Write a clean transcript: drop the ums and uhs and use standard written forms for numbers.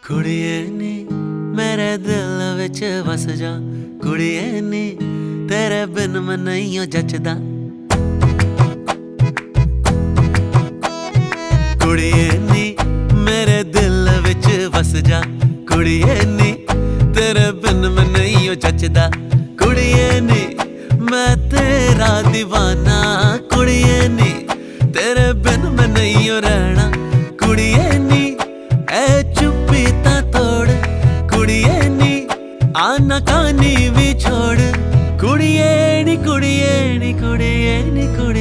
कुड़िए नी मेरे दिल विच वस जा, कुड़िए नी तेरे बिन मैं नहीं जचदा। कुड़िए नी मेरे दिल विच वस जा, कुड़िए नी तेरे बिन मैं नहीं जचदा। कुड़िए नी मैं तेरा दीवाना, कुड़िए नी तेरे बिन मैं नहीं रहना। कुड़िए नी ऐ चुप्पी ता तोड़, कुड़िए नी आना कानी भी छोड़। कुड़िए नी कुड़िए नी कुड़िए नी कुड़िए